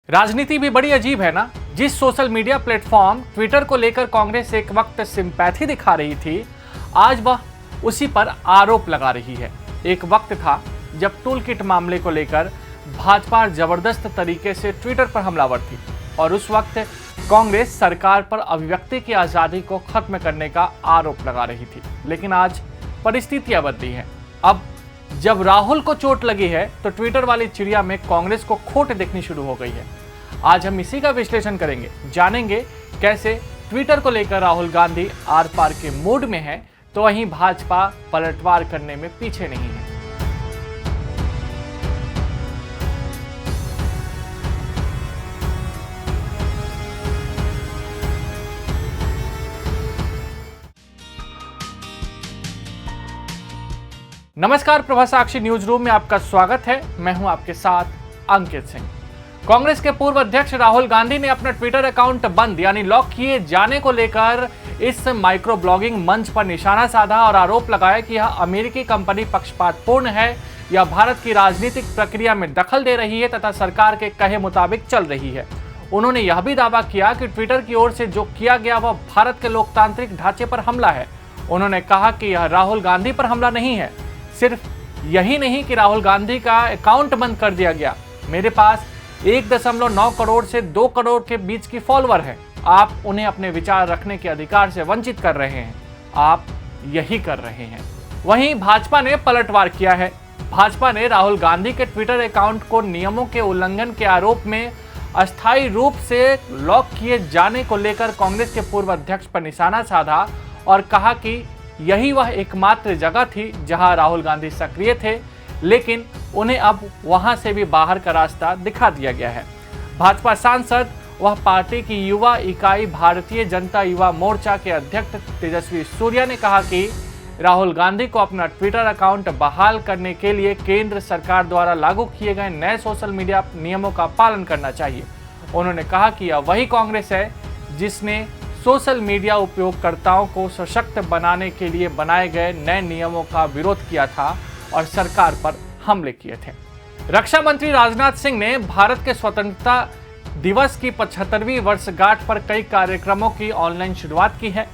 राजनीति भी बड़ी अजीब है ना। जिस सोशल मीडिया प्लेटफॉर्म ट्विटर को लेकर कांग्रेस एक वक्त सिंपैथी दिखा रही थी, आज वह उसी पर आरोप लगा रही है। एक वक्त था जब टूल किट मामले को लेकर भाजपा जबरदस्त तरीके से ट्विटर पर हमलावर थी और उस वक्त कांग्रेस सरकार पर अभिव्यक्ति की आज़ादी को खत्म करने का आरोप लगा रही थी। लेकिन आज परिस्थितियां बदली हैं। अब जब राहुल को चोट लगी है तो ट्विटर वाली चिड़िया में कांग्रेस को खोट दिखनी शुरू हो गई है। आज हम इसी का विश्लेषण करेंगे, जानेंगे कैसे ट्विटर को लेकर राहुल गांधी आर पार के मूड में है तो वहीं भाजपा पलटवार करने में पीछे नहीं है। नमस्कार, प्रभा साक्षी न्यूज रूम में आपका स्वागत है। मैं हूं आपके साथ अंकित सिंह। कांग्रेस के पूर्व अध्यक्ष राहुल गांधी ने अपना ट्विटर अकाउंट बंद यानी लॉक किए जाने को लेकर इस माइक्रो ब्लॉगिंग मंच पर निशाना साधा और आरोप लगाया कि यह अमेरिकी कंपनी पक्षपातपूर्ण है या भारत की राजनीतिक प्रक्रिया में दखल दे रही है तथा सरकार के कहे मुताबिक चल रही है। उन्होंने यह भी दावा किया कि ट्विटर की ओर से जो किया गया वह भारत के लोकतांत्रिक ढांचे पर हमला है। उन्होंने कहा कि यह राहुल गांधी पर हमला नहीं है। सिर्फ यही नहीं कि राहुल गांधी का अकाउंट बंद कर दिया गया। मेरे पास 1.9 करोड़ से 2 करोड़ के बीच की फॉलोअर है। आप उन्हें अपने विचार रखने के अधिकार से वंचित कर रहे हैं। आप यही कर रहे हैं। वहीं भाजपा ने पलटवार किया है। भाजपा ने राहुल गांधी के ट्विटर अकाउंट को नियमों के उल्लंघन के आरोप में अस्थायी रूप से लॉक किए जाने को लेकर कांग्रेस के पूर्व अध्यक्ष पर निशाना साधा और कहा कि यही वह एकमात्र जगह थी जहां राहुल गांधी सक्रिय थे, लेकिन उन्हें अब वहां से भी बाहर का रास्ता दिखा दिया गया है। भाजपा सांसद वह पार्टी की युवा इकाई भारतीय जनता युवा मोर्चा के अध्यक्ष तेजस्वी सूर्या ने कहा कि राहुल गांधी को अपना ट्विटर अकाउंट बहाल करने के लिए केंद्र सरकार द्वारा लागू किए गए नए सोशल मीडिया नियमों का पालन करना चाहिए। उन्होंने कहा कि यह वही कांग्रेस है जिसने सोशल मीडिया उपयोगकर्ताओं को सशक्त बनाने के लिए बनाए गए नए नियमों का विरोध किया था और सरकार पर हमले किए थे। रक्षा मंत्री राजनाथ सिंह ने भारत के स्वतंत्रता दिवस की 75वीं वर्षगांठ पर कई कार्यक्रमों की ऑनलाइन शुरुआत की है।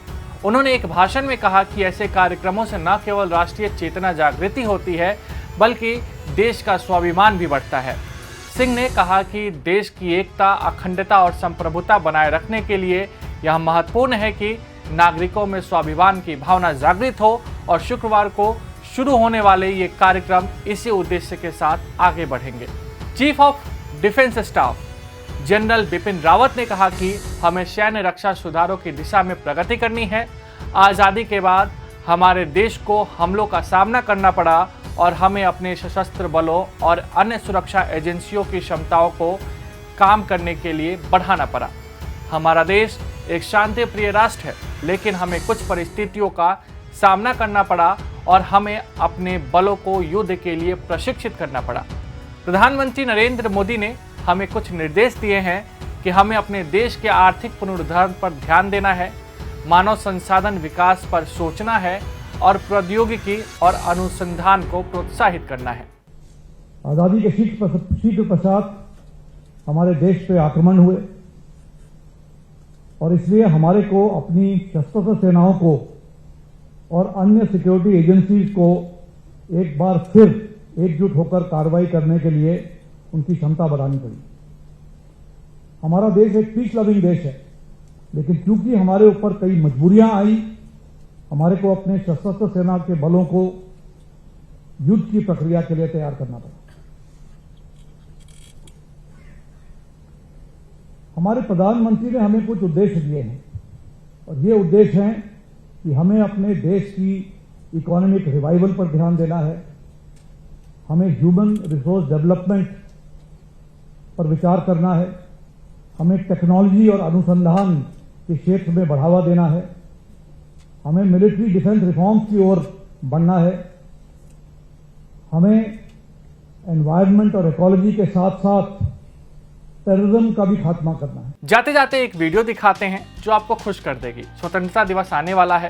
उन्होंने एक भाषण में कहा कि ऐसे कार्यक्रमों से न केवल राष्ट्रीय चेतना जागृति होती है बल्कि देश का स्वाभिमान भी बढ़ता है। सिंह ने कहा कि देश की एकता, अखंडता और संप्रभुता बनाए रखने के लिए यह महत्वपूर्ण है कि नागरिकों में स्वाभिमान की भावना जागृत हो और शुक्रवार को शुरू होने वाले ये कार्यक्रम इसी उद्देश्य के साथ आगे बढ़ेंगे। Chief of defence staff general Bipin Rawat ने कहा कि हमें सैन्य रक्षा सुधारों की दिशा में प्रगति करनी है। आज़ादी के बाद हमारे देश को हमलों का सामना करना पड़ा और हमें अपने सशस्त्र बलों और अन्य सुरक्षा एजेंसियों की क्षमताओं को काम करने के लिए बढ़ाना पड़ा। हमारा देश एक शांति प्रिय राष्ट्र है, लेकिन हमें कुछ परिस्थितियों का सामना करना पड़ा और हमें अपने बलों को युद्ध के लिए प्रशिक्षित करना पड़ा। प्रधानमंत्री नरेंद्र मोदी ने हमें कुछ निर्देश दिए हैं कि हमें अपने देश के आर्थिक पुनरुद्धार पर ध्यान देना है, मानव संसाधन विकास पर सोचना है और प्रौद्योगिकी और अनुसंधान को प्रोत्साहित करना है। आजादी के शीघ्र पश्चात हमारे देश पे आक्रमण हुए और इसलिए हमारे को अपनी सशस्त्र सेनाओं को और अन्य सिक्योरिटी एजेंसीज को एक बार फिर एकजुट होकर कार्रवाई करने के लिए उनकी क्षमता बढ़ानी पड़ी। हमारा देश एक पीस लविंग देश है, लेकिन क्योंकि हमारे ऊपर कई मजबूरियां आई, हमारे को अपने सशस्त्र सेना के बलों को युद्ध की प्रक्रिया के लिए तैयार करना पड़ा। हमारे प्रधानमंत्री ने हमें कुछ उद्देश्य दिए हैं और ये उद्देश्य हैं कि हमें अपने देश की इकोनॉमिक रिवाइवल पर ध्यान देना है, हमें ह्यूमन रिसोर्स डेवलपमेंट पर विचार करना है, हमें टेक्नोलॉजी और अनुसंधान के क्षेत्र में बढ़ावा देना है, हमें मिलिट्री डिफेंस रिफॉर्म्स की ओर बढ़ना है, हमें एनवायरनमेंट और इकोलॉजी के साथ साथ टेररिज्म का भी खात्मा करना है। जाते जाते एक वीडियो दिखाते हैं जो आपको खुश कर देगी। स्वतंत्रता दिवस आने वाला है।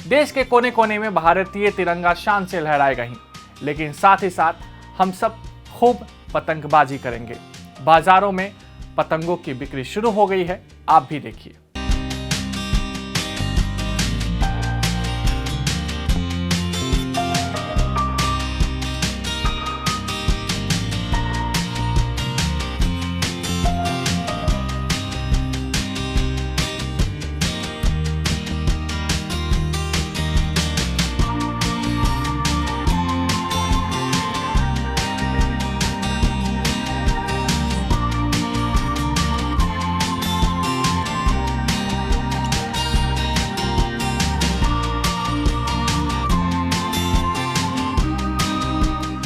देश के कोने कोने में भारतीय तिरंगा शान से लहराएगा ही, लेकिन साथ ही साथ हम सब खूब पतंगबाजी करेंगे। बाजारों में पतंगों की बिक्री शुरू हो गई है, आप भी देखिए।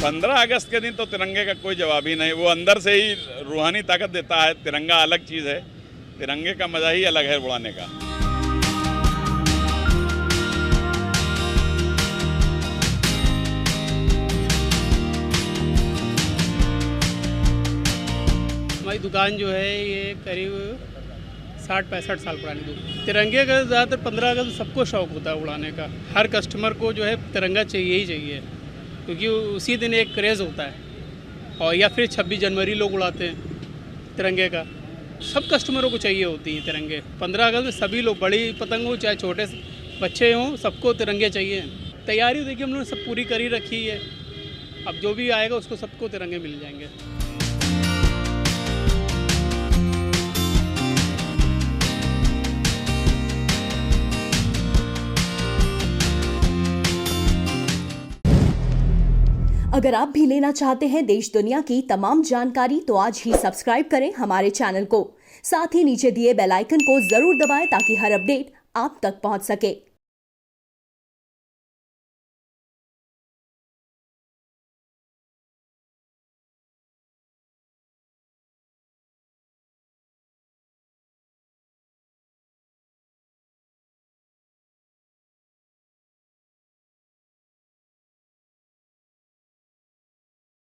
पंद्रह अगस्त के दिन तो तिरंगे का कोई जवाब ही नहीं। वो अंदर से ही रूहानी ताकत देता है। तिरंगा अलग चीज़ है, तिरंगे का मज़ा ही अलग है उड़ाने का। हमारी दुकान जो है ये करीब 60-65 साल पुरानी दुकान। तिरंगे का ज़्यादातर 15 अगस्त सबको शौक़ होता है उड़ाने का। हर कस्टमर को जो है तिरंगा चाहिए ही चाहिए, क्योंकि उसी दिन एक क्रेज़ होता है। और या फिर 26 जनवरी लोग उड़ाते हैं तिरंगे का। सब कस्टमरों को चाहिए होती है तिरंगे। 15 अगस्त में सभी लोग, बड़ी पतंग हो चाहे छोटे बच्चे हों, सबको तिरंगे चाहिए। तैयारी देखिए हम लोगों ने सब पूरी करी रखी है। अब जो भी आएगा उसको सबको तिरंगे मिल जाएंगे। अगर आप भी लेना चाहते हैं देश दुनिया की तमाम जानकारी तो आज ही सब्सक्राइब करें हमारे चैनल को। साथ ही नीचे दिए बेल आइकन को जरूर दबाएं ताकि हर अपडेट आप तक पहुंच सके।